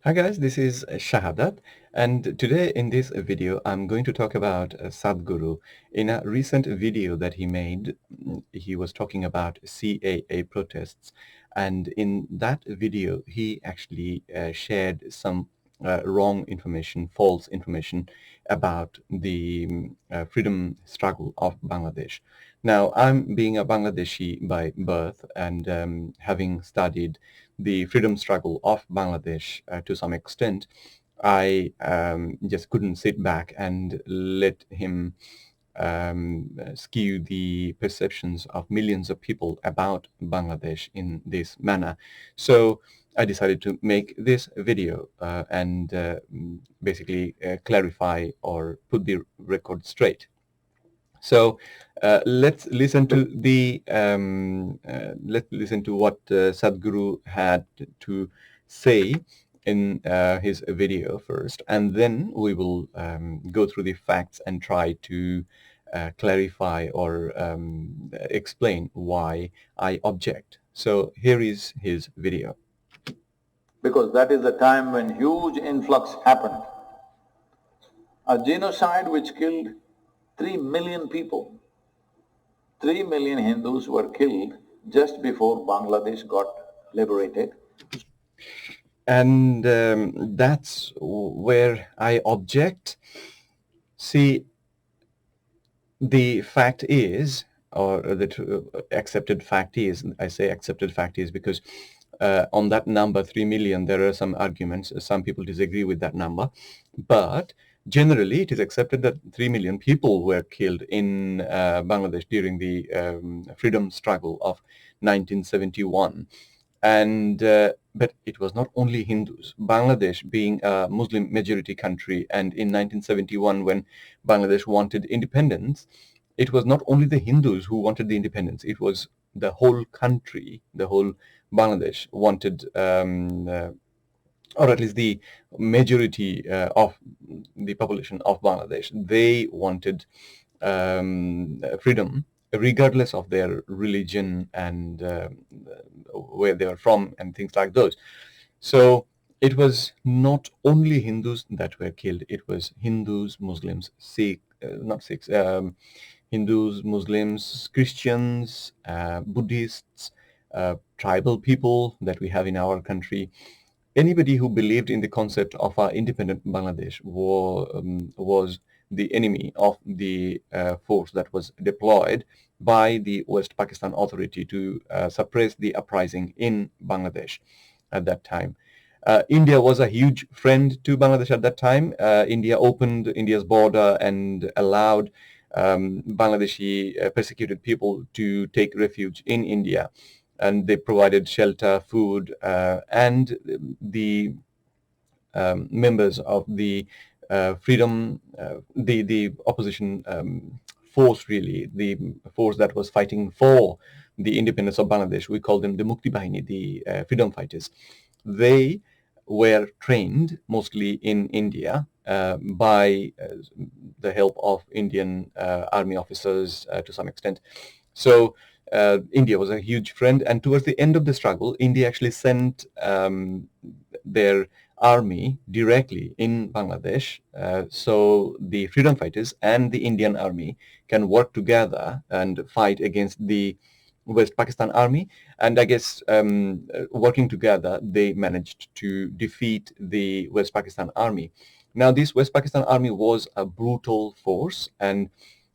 Hi guys, this is Shahadat, and today in this video I'm going to talk about Sadhguru. In a recent video that he made, he was talking about CAA protests, and in that video he actually shared some wrong information, false information about the freedom struggle of Bangladesh. Now, I'm being a Bangladeshi by birth and having studied the freedom struggle of Bangladesh to some extent, I just couldn't sit back and let him skew the perceptions of millions of people about Bangladesh in this manner. So I decided to make this video and basically clarify or put the record straight. So let's listen to what Sadhguru had to say in his video first, and then we will go through the facts and try to clarify or explain why I object. So here is his video. Because that is the time when huge influx happened. A genocide which killed 3 million people. 3 million Hindus were killed just before Bangladesh got liberated. And that's where I object. See, the fact is, or the accepted fact is, I say accepted fact is because on that number, 3 million, there are some arguments. Some people disagree with that number. But generally, it is accepted that 3 million people were killed in Bangladesh during the freedom struggle of 1971. And but it was not only Hindus. Bangladesh being a Muslim majority country, and in 1971 when Bangladesh wanted independence, it was not only the Hindus who wanted the independence, it was the whole country, the whole Bangladesh wanted, or at least the majority of the population of Bangladesh, they wanted freedom regardless of their religion and where they were from and things like those. So it was not only Hindus that were killed, it was Hindus, Muslims, Hindus, Muslims, Christians, Buddhists, tribal people that we have in our country. Anybody who believed in the concept of our independent Bangladesh was the enemy of the force that was deployed by the West Pakistan Authority to suppress the uprising in Bangladesh at that time. India was a huge friend to Bangladesh at that time. India opened India's border and allowed Bangladeshi persecuted people to take refuge in India. And they provided shelter, food, and the members of the the opposition force, really, the force that was fighting for the independence of Bangladesh. We call them the Mukti Bahini, the freedom fighters. They were trained mostly in India by the help of Indian army officers to some extent. So India was a huge friend, and towards the end of the struggle, India actually sent their army directly in Bangladesh, so the freedom fighters and the Indian army can work together and fight against the West Pakistan army. And I guess working together, they managed to defeat the West Pakistan army. Now, this West Pakistan army was a brutal force, and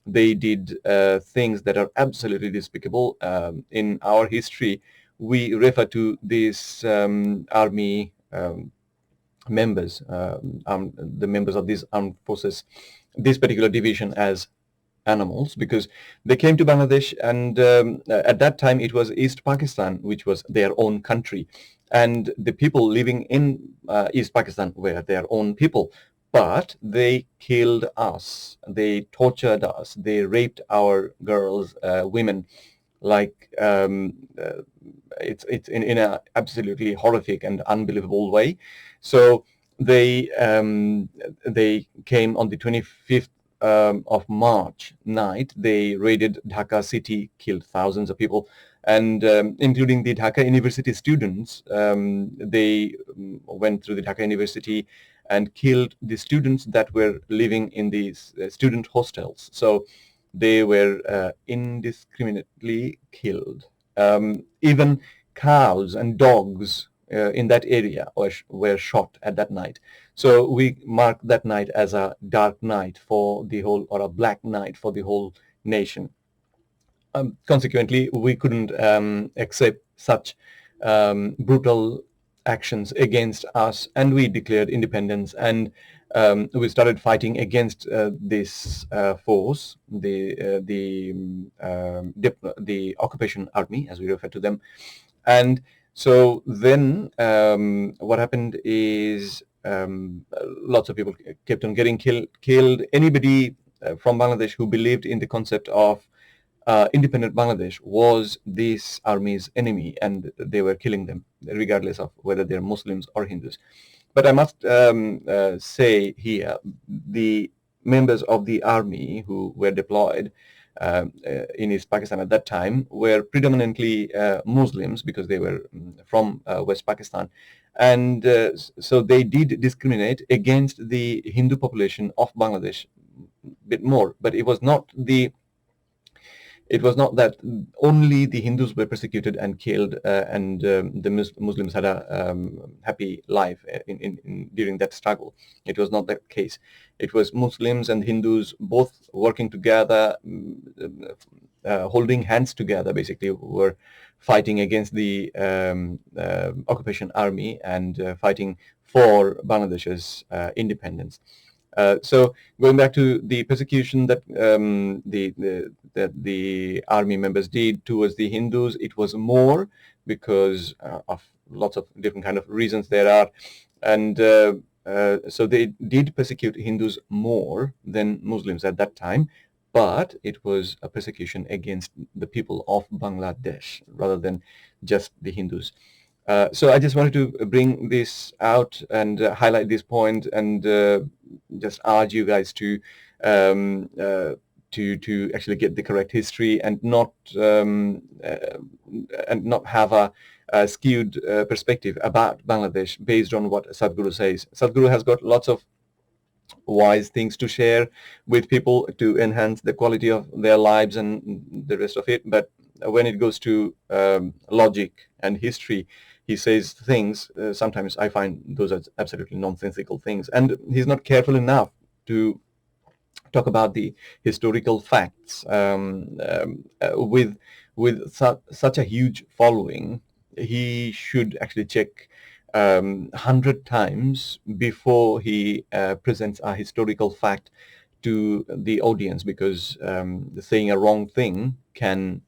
they did things that are absolutely despicable. In our history, we refer to these army members, the members of these armed forces, this particular division, as animals, because they came to Bangladesh, and at that time it was East Pakistan, which was their own country, and the people living in East Pakistan were their own people. But they killed us, they tortured us, they raped our girls, women, like it's in a absolutely horrific and unbelievable way. So they came on the 25th of March night. They raided Dhaka city, killed thousands of people, and including the Dhaka University students. They went through the Dhaka University and killed the students that were living in these student hostels. So they were indiscriminately killed. Even cows and dogs in that area were shot at that night. So we mark that night as a dark night for the whole, or a black night for the whole nation. Consequently, we couldn't accept such brutal actions against us, and we declared independence, and we started fighting against this force, the occupation army, as we refer to them. And so then what happened is lots of people kept on getting killed. Anybody from Bangladesh who believed in the concept of independent Bangladesh was this army's enemy, and they were killing them regardless of whether they're Muslims or Hindus. But I must say here, the members of the army who were deployed in East Pakistan at that time were predominantly Muslims, because they were from West Pakistan. And so they did discriminate against the Hindu population of Bangladesh a bit more, but it was not that only the Hindus were persecuted and killed, and the Muslims had a happy life during that struggle. It was not that case. It was Muslims and Hindus both working together, holding hands together, basically, were fighting against the occupation army and fighting for Bangladesh's independence. So going back to the persecution that the army members did towards the Hindus, it was more because of lots of different kind of reasons there are, and so they did persecute Hindus more than Muslims at that time, but it was a persecution against the people of Bangladesh rather than just the Hindus. So I just wanted to bring this out and highlight this point, and just urge you guys to actually get the correct history and not have a skewed perspective about Bangladesh based on what Sadhguru says. Sadhguru has got lots of wise things to share with people to enhance the quality of their lives and the rest of it, but when it goes to logic and history, he says things, sometimes I find those are absolutely nonsensical things, and he's not careful enough to talk about the historical facts. With such a huge following, he should actually check 100 times before he presents a historical fact to the audience, because saying a wrong thing can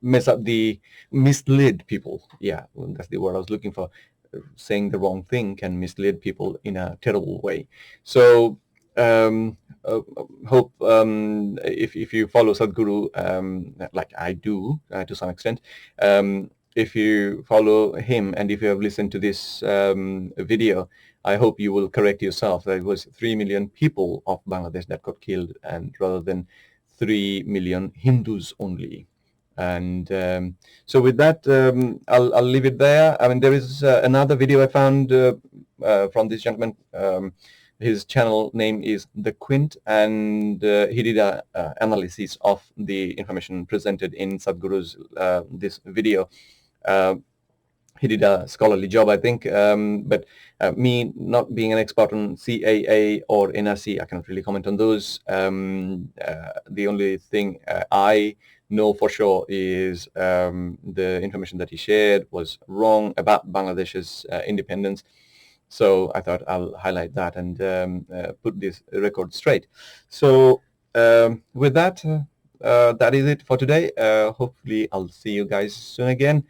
mislead people. Yeah, that's the word I was looking for. Saying the wrong thing can mislead people in a terrible way. So hope if you follow Sadhguru, like I do to some extent, if you follow him and if you have listened to this video, I hope you will correct yourself that it was 3 million people of Bangladesh that got killed, and rather than 3 million Hindus only. And so with that, I'll leave it there. I mean, there is another video I found from this gentleman. His channel name is The Quint, and he did a analysis of the information presented in Sadhguru's this video. He did a scholarly job, I think, but me not being an expert on CAA or NRC, I cannot really comment on those. The only thing I know for sure is the information that he shared was wrong about Bangladesh's independence. So I thought I'll highlight that and put this record straight. So with that, that is it for today. Hopefully I'll see you guys soon again,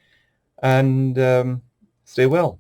and stay well.